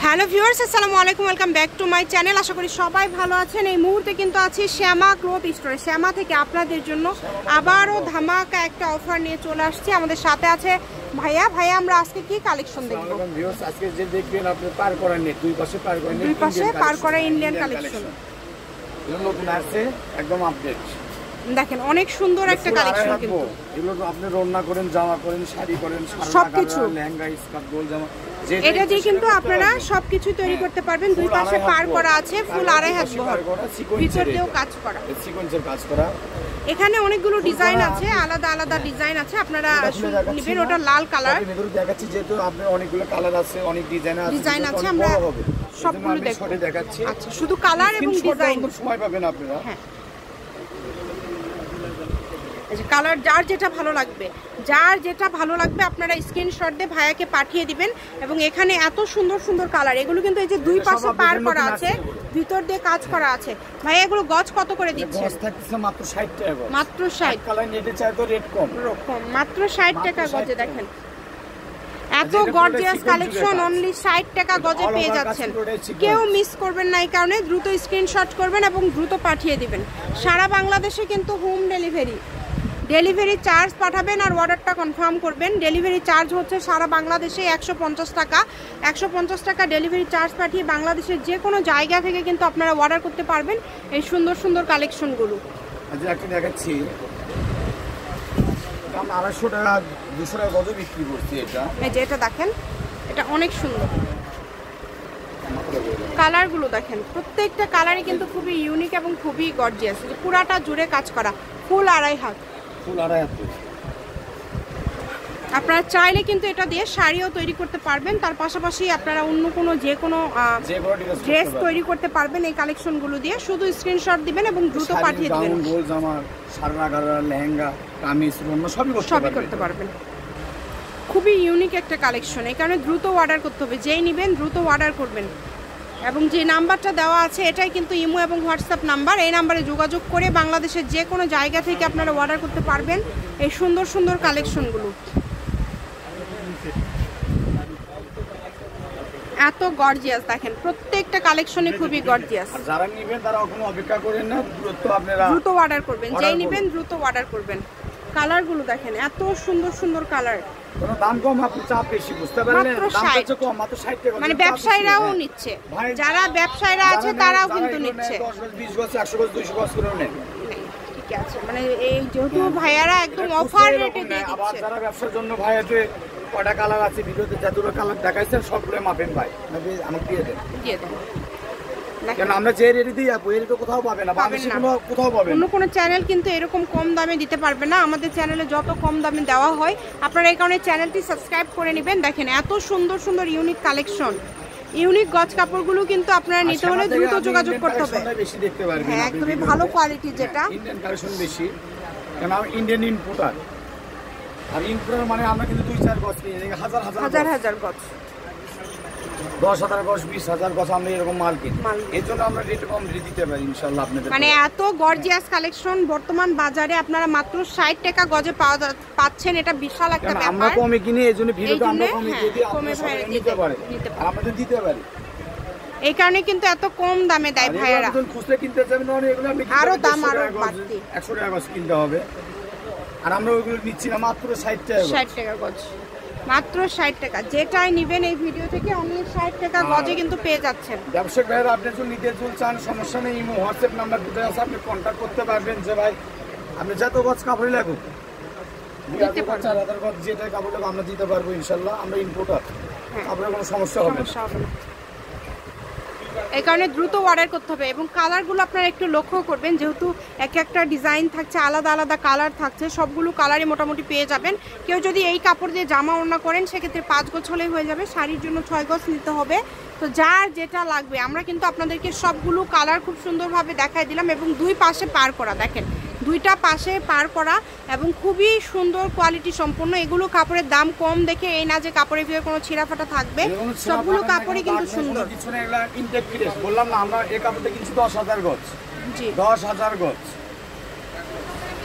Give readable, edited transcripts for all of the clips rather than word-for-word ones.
Hello viewers, আসসালামু আলাইকুম, welcome back to my channel. আশা করি সবাই ভালো আছেন। এই মুহূর্তে কিন্তু আছি শ্যামা ক্লথ স্টোরে। শ্যামা থেকে আপনাদের জন্য আবারও ধামাকা একটা অফার নিয়ে চলে আসছি। আমাদের সাথে আছে ভাইয়া। আমরা আজকে কি কালেকশন দেখব? ভিউয়ার্স, আজকে যে দেখবেন আপনি পার করেন নেট, দুই পাশে পার করা ইন্ডিয়ান কালেকশন। এগুলো নতুন আসছে, একদম আপডেট। দেখেন অনেক সুন্দর একটা কালেকশন কিন্তু। এগুলো আপনি রান্না করেন, জামা করেন, শাড়ি করেন, সবকিছু, লেহেঙ্গা, স্কার্ট, গোল জামা, এটা দিয়ে কিন্তু আপনারা সবকিছু তৈরি করতে পারবেন। দুই পাশে পার করা আছে, ফুল 2.5 হাত বহর, ভিতর দিয়েও কাজ করা, সিকোয়েন্সের কাজ করা। এখানে অনেকগুলো ডিজাইন আছে, আলাদা আলাদা ডিজাইন আছে। আপনারা নেবেন, ওটা লাল কালার। ভিতরে দেখাচ্ছি যেহেতু আপনার অনেকগুলো কালার আছে, অনেক ডিজাইন আছে, আমরা সবগুলো দেখাচ্ছি। আচ্ছা, শুধু কালার এবং ডিজাইন সময় পাবেন আপনারা। হ্যাঁ, কালার যার যেটা ভালো লাগবে আপনারা স্ক্রিনশট দিয়ে ভাইয়াকে পাঠিয়ে দিবেন। এবং এখানে এত সুন্দর সুন্দর কালার, এগুলো কিন্তু এই যে দুই পাশে পার করা আছে, ভিতর দিয়ে কাজ করা আছে। ভাইয়া এগুলো গজ কত করে দিচ্ছে? গজ থাকছে মাত্র 60 টাকা। মাত্র 60। কালার নেটে চাই তো রেট কম, মাত্র 60 টাকা গজে। দেখেন এত গর্জিয়াস কালেকশন অনলি 60 টাকা গজে পেয়ে যাচ্ছেন। কেউ মিস করবেন না, এই কারণে দ্রুত স্ক্রিনশট করবেন এবং দ্রুত পাঠিয়ে দিবেন। সারা বাংলাদেশে কিন্তু হোম ডেলিভারি চার্জ পাঠাবেন আর অর্ডারটা কনফার্ম করবেন। ডেলিভারি চার্জ হচ্ছে সারা বাংলাদেশে 150 টাকা। 150 টাকা ডেলিভারি চার্জ পাঠিয়ে বাংলাদেশের যে কোনো জায়গা থেকে কিন্তু আপনারা অর্ডার করতে পারবেন এই সুন্দর সুন্দর কালেকশনগুলো। আচ্ছা, একটা দেখাচ্ছি, আমরা 250 টাকা 200 টাকা গজে বিক্রি করছি। এটা দেখেন, এটা অনেক সুন্দর। কালারগুলো দেখেন, প্রত্যেকটা কালারই কিন্তু খুবই ইউনিক এবং খুবই গর্জিয়াস। পুরাটা জুড়ে কাজ করা, ফুল 2.5 হাত। আপনারা চাইলে কিন্তু এটা দিয়ে শাড়িও তৈরি করতে পারবেন। তার পাশাপাশি আপনারা অন্য কোনো যে কোনো ড্রেস তৈরি করতে পারবেন এই কালেকশনগুলো দিয়ে। শুধু স্ক্রিনশট দিবেন এবং দ্রুত পাঠিয়ে দিবেন। গোল জামা, সারা গাড়া, লেহেঙ্গা, কামিজ, সবই করতে পারবেন। খুবই ইউনিক একটা কালেকশন, এই কারণে দ্রুত অর্ডার করতে হবে। যেই নেবেন দ্রুত অর্ডার করবেন। এবং যে নাম্বারটা দেওয়া আছে এটাই কিন্তু ইমো এবং হোয়াটসঅ্যাপ নাম্বার। এই নাম্বারে যোগাযোগ করে বাংলাদেশের যে কোনো জায়গা থেকে আপনারা অর্ডার করতে পারবেন এই সুন্দর সুন্দর কালেকশনগুলো। এত গর্জিয়াস, দেখেন প্রত্যেকটা কালেকশনই খুবই গর্জিয়াস। যারা নেবেন তারা কোনো অপেক্ষা করেন না, দ্রুত অর্ডার করবেন। যেই নেবেন দ্রুত অর্ডার করবেন। কালারগুলো দেখেন, এত সুন্দর সুন্দর কালার। কোনো দাম কম, আপনি চাপ বেশি, বুঝতে পারলেন? দামটা কম, মাত্র 60 টাকা। মানে ব্যবসায়ীরাও নিচ্ছে, যারা ব্যবসায়ীরা আছে তারাও কিন্তু নিচ্ছে। 10 গজ, 20 গজ, 100 গজ, 200 গজ করে নেন। ঠিক আছে, মানে এই যেহেতু ভাইয়ারা একদম অফার রেটে দিয়ে দিচ্ছে। যারা ব্যবসার জন্য ভাইয়াতে কয়টা কালার আছে, ভিডিওতে যতগুলো কালার দেখাইছেন সবগুলো মাপেন ভাই, আমাকে দিয়ে দেন। কারণ আমরা যে রেডি দিই আপু, এর তো কোথাও পাবে না, বাংলাদেশে কোথাও পাবে না। অন্য কোনো চ্যানেল কিন্তু এরকম কম দামে দিতে পারবে না। আমাদের চ্যানেলে যত কম দামে দেওয়া হয়, আপনারা এই কারণে চ্যানেলটি সাবস্ক্রাইব করে নেবেন। দেখেন এত সুন্দর সুন্দর ইউনিক কালেকশন, ইউনিক গজ কাপড়গুলো কিন্তু আপনারা নিতে হলে দ্রুত যোগাযোগ করতে হবে। বেশি দেখতে পারবেন, হ্যাঁ, একদমই ভালো কোয়ালিটি, যেটা ইন্ডিয়ান কালেকশন বেশি। কারণ আমরা ইন্ডিয়ান ইম্পোর্টার, আর ইম্পোর্টার মানে আমরা কিন্তু 2-4 গজ নিয়ে হাজার গজ, 10,000 গজ, 20,000 গজ আমরা এরকম মাল কিনি। এর জন্য আমরা রেট কম দিতে পারি ইনশাআল্লাহ আপনাদের। মানে এত গর্জিয়াস কালেকশন বর্তমান বাজারে আপনারা মাত্র 60 টাকা গজে পাচ্ছেন, এটা বিশাল একটা ব্যাপার। আমরা কমে কিনে, এজন্য ভিডিওটা আমরা কমে দিয়ে দিই, আপনারা নিতে পারেন, আমাদের দিতে পারি। এই কারণে কিন্তু এত কম দামে দেয় ভাইয়ারা। যখন খুচরা কিনতে যাবেন না, এগুলো আপনি আরো দাম আরো বাড়তি, 100 টাকা গজ কিনতে হবে। আর আমরা ওইগুলো নিচ্ছি না, মাত্র 60 টাকা গজ। মাত্র 60 টাকা, যেটাই নেবেন এই ভিডিও থেকে অনলি 60 টাকা গজে কিন্তু পেয়ে যাচ্ছেন। ব্যবসায়িক ভাইরা আপনি যদি নিতে চান, সমস্যা নেই, ইমো হোয়াটসঅ্যাপ নাম্বার দুটো আছে, আপনি কন্ট্যাক্ট করতে পারবেন। যে ভাই আপনি যত গজ কাপড় লাগুক, 4,000 গজ যেটা কাপড় লাগুক আমরা দিতে পারবো ইনশাল্লাহ। আমরা ইম্পোর্টার, আপনার কোনো সমস্যা হবে না। এই কারণে দ্রুত অর্ডার করতে হবে। এবং কালারগুলো আপনারা একটু লক্ষ্য করবেন, যেহেতু একটা ডিজাইন থাকছে, আলাদা আলাদা কালার থাকছে, সবগুলো কালারই মোটামুটি পেয়ে যাবেন। কেউ যদি এই কাপড় দিয়ে জামা ওড়না করেন সেক্ষেত্রে 5 গজ হলেই হয়ে যাবে, শাড়ির জন্য 6 গজ নিতে হবে। তো যার যেটা লাগবে, আমরা কিন্তু আপনাদেরকে সবগুলো কালার খুব সুন্দরভাবে দেখাই দিলাম। এবং দুই পাশে পার করা, দেখেন দুইটা পাশে পার করা এবং খুবই সুন্দর কোয়ালিটি সম্পন্ন। এগুলো কাপড়ের দাম কম দেখে এই না যে কাপড়ের ভিতরে কোনো ছিঁড়া ফাটা থাকবে, সবগুলো কাপড়ই কিন্তু সুন্দর। বললাম না, আমরা এই কাপড়টা কিছু 10,000 গজ, 10,000 গজ,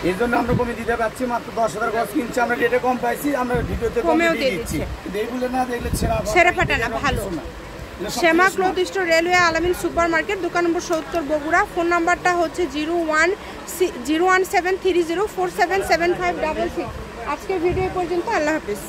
এই জন্য আমরা কমে দিতে পারছি। মাত্র 10,000 গজ কিনছি, আমরা রেটে কম পাইছি, আমরা ভিডিওতে কমে দিয়ে দিচ্ছি। এইগুলো না দেখলে ছেঁড়া ফাটা না, ভালো। শ্যামা ক্লথ স্টোর, রেলওয়ে আলামিন সুপার মার্কেট, দোকান নম্বর 70 বগুড়া। ফোন নাম্বারটা হচ্ছে 01730477566। আজকের ভিডিও পর্যন্ত, আল্লাহ হাফিজ।